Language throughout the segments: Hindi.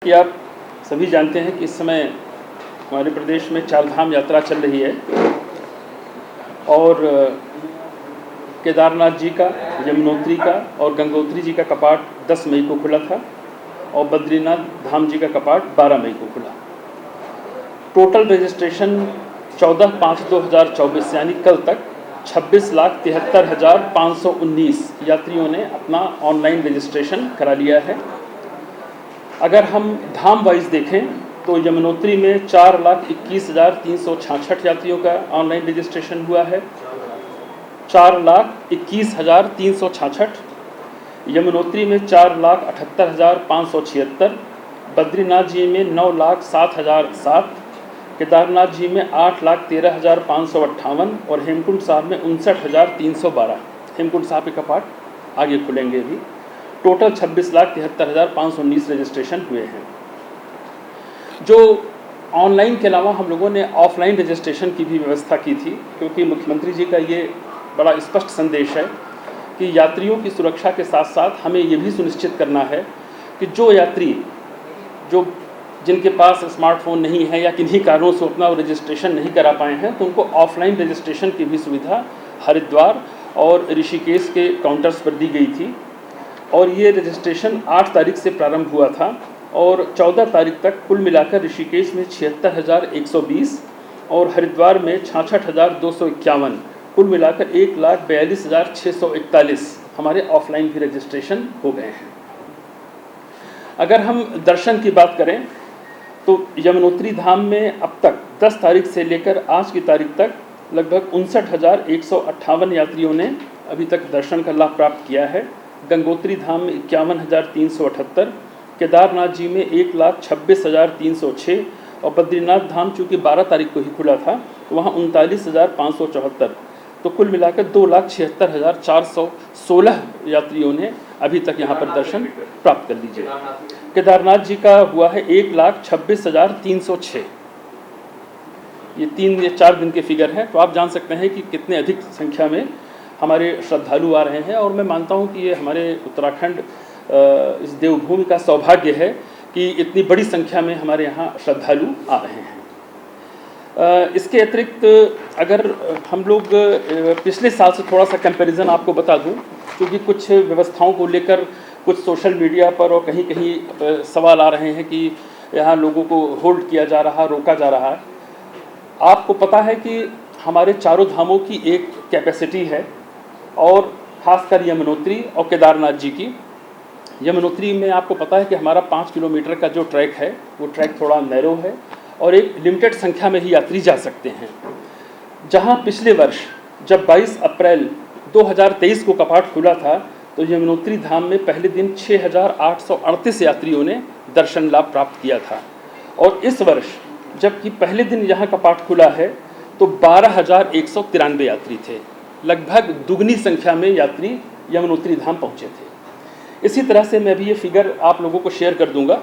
कि आप सभी जानते हैं कि इस समय हमारे प्रदेश में चार धाम यात्रा चल रही है और केदारनाथ जी का, यमुनोत्री का और गंगोत्री जी का कपाट 10 मई को खुला था और बद्रीनाथ धाम जी का कपाट 12 मई को खुला। टोटल रजिस्ट्रेशन 14/5/2024 यानी कल तक 26,73,519 यात्रियों ने अपना ऑनलाइन रजिस्ट्रेशन करा लिया है। अगर हम धाम वाइज देखें तो यमुनोत्री में 4,21,366 यात्रियों का ऑनलाइन रजिस्ट्रेशन हुआ है। 4,21,366। यमुनोत्री में 4,78,576। बद्रीनाथ जी में 9,07,007। केदारनाथ जी में 8,13,558 और हेमकुंड साहब में 59,312। हेमकुंड साहब के कपाट आगे खुलेंगे भी। टोटल 26,73,519 रजिस्ट्रेशन हुए हैं। जो ऑनलाइन के अलावा हम लोगों ने ऑफलाइन रजिस्ट्रेशन की भी व्यवस्था की थी, क्योंकि मुख्यमंत्री जी का ये बड़ा स्पष्ट संदेश है कि यात्रियों की सुरक्षा के साथ साथ हमें ये भी सुनिश्चित करना है कि जो यात्री जिनके पास स्मार्टफोन नहीं है या किन्हीं कारणों से अपना रजिस्ट्रेशन नहीं करा पाए हैं, तो उनको ऑफलाइन रजिस्ट्रेशन की भी सुविधा हरिद्वार और ऋषिकेश के काउंटर्स पर दी गई थी। और ये रजिस्ट्रेशन 8 तारीख से प्रारंभ हुआ था और 14 तारीख तक कुल मिलाकर ऋषिकेश में 76,120 और हरिद्वार में 66,251, कुल मिलाकर 1,42,641 हमारे ऑफलाइन भी रजिस्ट्रेशन हो गए हैं। अगर हम दर्शन की बात करें तो यमुनोत्री धाम में अब तक 10 तारीख से लेकर आज की तारीख तक लगभग 59,158 यात्रियों ने अभी तक दर्शन का लाभ प्राप्त किया है। गंगोत्री धाम में 51,378, केदारनाथ जी में 1,26,306 और बद्रीनाथ धाम चूँकि 12 तारीख को ही खुला था तो वहाँ 39,574, तो कुल मिलाकर 2,76,416 यात्रियों ने अभी तक यहाँ पर दर्शन प्राप्त कर लीजिए। केदारनाथ जी का हुआ है 1,26,306। ये 3 या 4 दिन के फिगर हैं, तो आप जान सकते हैं कि कितने अधिक संख्या में हमारे श्रद्धालु आ रहे हैं। और मैं मानता हूं कि ये हमारे उत्तराखंड इस देवभूमि का सौभाग्य है कि इतनी बड़ी संख्या में हमारे यहाँ श्रद्धालु आ रहे हैं। इसके अतिरिक्त अगर हम लोग पिछले साल से थोड़ा सा कंपैरिजन आपको बता दूं, क्योंकि कुछ व्यवस्थाओं को लेकर कुछ सोशल मीडिया पर और कहीं कहीं सवाल आ रहे हैं कि यहाँ लोगों को होल्ड किया जा रहा, रोका जा रहा है। आपको पता है कि हमारे चारों धामों की एक कैपेसिटी है और खासकर यमुनोत्री और केदारनाथ जी की। यमुनोत्री में आपको पता है कि हमारा 5 किलोमीटर का जो ट्रैक है वो ट्रैक थोड़ा नैरो है और एक लिमिटेड संख्या में ही यात्री जा सकते हैं। जहां पिछले वर्ष जब 22 अप्रैल 2023 को कपाट खुला था तो यमुनोत्री धाम में पहले दिन 6,838 यात्रियों ने दर्शन लाभ प्राप्त किया था और इस वर्ष जबकि पहले दिन यहाँ कपाट खुला है तो 12,193 यात्री थे। लगभग दुगनी संख्या में यात्री यमुनोत्री धाम पहुँचे थे। इसी तरह से मैं भी ये फिगर आप लोगों को शेयर कर दूंगा।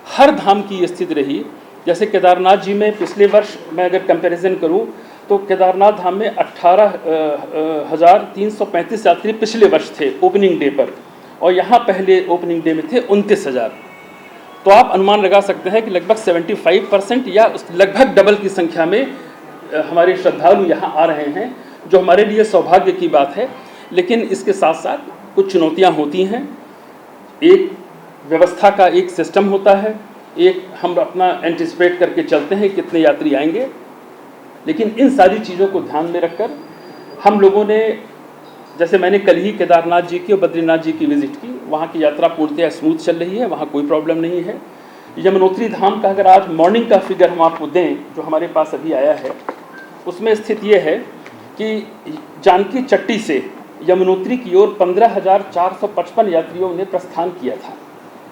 हर धाम की ये स्थिति रही। जैसे केदारनाथ जी में पिछले वर्ष मैं अगर कंपैरिजन करूं तो केदारनाथ धाम में 18,335 यात्री पिछले वर्ष थे ओपनिंग डे पर और यहाँ पहले ओपनिंग डे में थे 29,000। तो आप अनुमान लगा सकते हैं कि लगभग 75% या लगभग डबल की संख्या में हमारे श्रद्धालु यहाँ आ रहे हैं, जो हमारे लिए सौभाग्य की बात है। लेकिन इसके साथ साथ कुछ चुनौतियाँ होती हैं। एक व्यवस्था का एक सिस्टम होता है, एक हम अपना एंटिसिपेट करके चलते हैं कितने यात्री आएंगे, लेकिन इन सारी चीज़ों को ध्यान में रखकर हम लोगों ने, जैसे मैंने कल ही केदारनाथ जी की और बद्रीनाथ जी की विज़िट की, वहाँ की यात्रा पूर्णतः स्मूथ चल रही है, वहाँ कोई प्रॉब्लम नहीं है। यमुनोत्री धाम का अगर आज मॉर्निंग का फिगर हम आपको दें जो हमारे पास अभी आया है, उसमें स्थिति ये है कि जानकी चट्टी से यमुनोत्री की ओर 15,455 यात्रियों ने प्रस्थान किया था।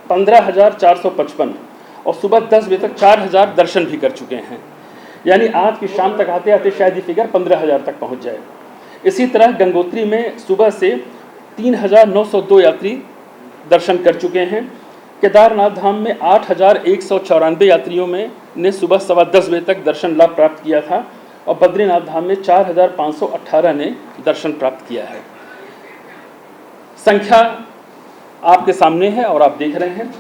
15,455 और सुबह 10 बजे तक 4,000 दर्शन भी कर चुके हैं। यानी आज की शाम तक आते आते शायद ये फिगर 15,000 तक पहुंच जाए। इसी तरह गंगोत्री में सुबह से 3,902 यात्री दर्शन कर चुके हैं। केदारनाथ धाम में 8,194 यात्रियों ने सुबह 10:15 बजे तक दर्शन लाभ प्राप्त किया था और बद्रीनाथ धाम में 4,518 ने दर्शन प्राप्त किया है। संख्या आपके सामने है और आप देख रहे हैं।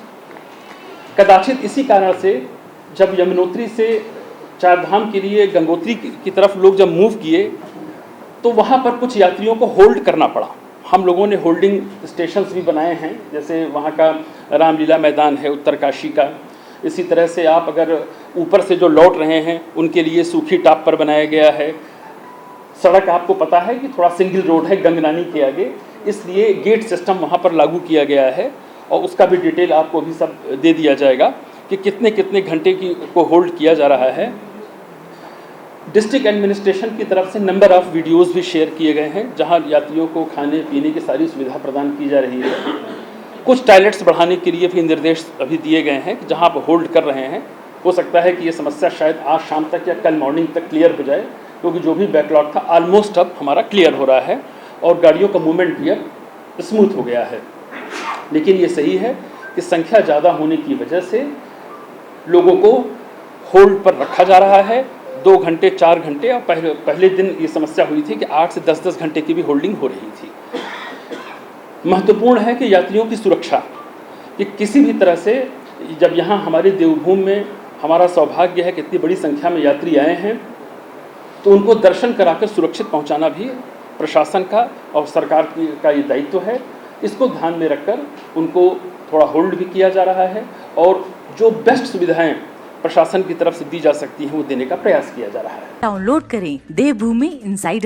कदाचित इसी कारण से जब यमुनोत्री से चारधाम के लिए गंगोत्री की तरफ लोग जब मूव किए तो वहाँ पर कुछ यात्रियों को होल्ड करना पड़ा। हम लोगों ने होल्डिंग स्टेशंस भी बनाए हैं, जैसे वहाँ का रामलीला मैदान है उत्तरकाशी का। इसी तरह से आप अगर ऊपर से जो लौट रहे हैं उनके लिए सूखी टाप पर बनाया गया है। सड़क आपको पता है कि थोड़ा सिंगल रोड है गंगनानी के आगे, इसलिए गेट सिस्टम वहाँ पर लागू किया गया है और उसका भी डिटेल आपको भी सब दे दिया जाएगा कि कितने कितने घंटे की को होल्ड किया जा रहा है। डिस्ट्रिक्ट एडमिनिस्ट्रेशन की तरफ से नंबर ऑफ़ वीडियोस भी शेयर किए गए हैं जहां यात्रियों को खाने पीने की सारी सुविधा प्रदान की जा रही है। कुछ टॉयलेट्स बढ़ाने के लिए भी निर्देश अभी दिए गए हैं कि जहां आप होल्ड कर रहे हैं, हो सकता है कि ये समस्या शायद आज शाम तक या कल मॉर्निंग तक क्लियर हो जाए, क्योंकि जो भी बैकलॉग था ऑलमोस्ट अब हमारा क्लियर हो रहा है और गाड़ियों का मूवमेंट भी अब स्मूथ हो गया है। लेकिन ये सही है कि संख्या ज़्यादा होने की वजह से लोगों को होल्ड पर रखा जा रहा है 2 घंटे 4 घंटे। और पहले दिन ये समस्या हुई थी कि 8 से 10-10 घंटे की भी होल्डिंग हो रही थी। महत्वपूर्ण है कि यात्रियों की सुरक्षा, कि किसी भी तरह से जब यहाँ हमारे देवभूमि में हमारा सौभाग्य है कि इतनी बड़ी संख्या में यात्री आए हैं, तो उनको दर्शन कराकर सुरक्षित पहुँचाना भी प्रशासन का और सरकार का ये दायित्व है। इसको ध्यान में रखकर उनको थोड़ा होल्ड भी किया जा रहा है और जो बेस्ट सुविधाएं प्रशासन की तरफ से दी जा सकती हैं वो देने का प्रयास किया जा रहा है। डाउनलोड करें देवभूमि इनसाइडर।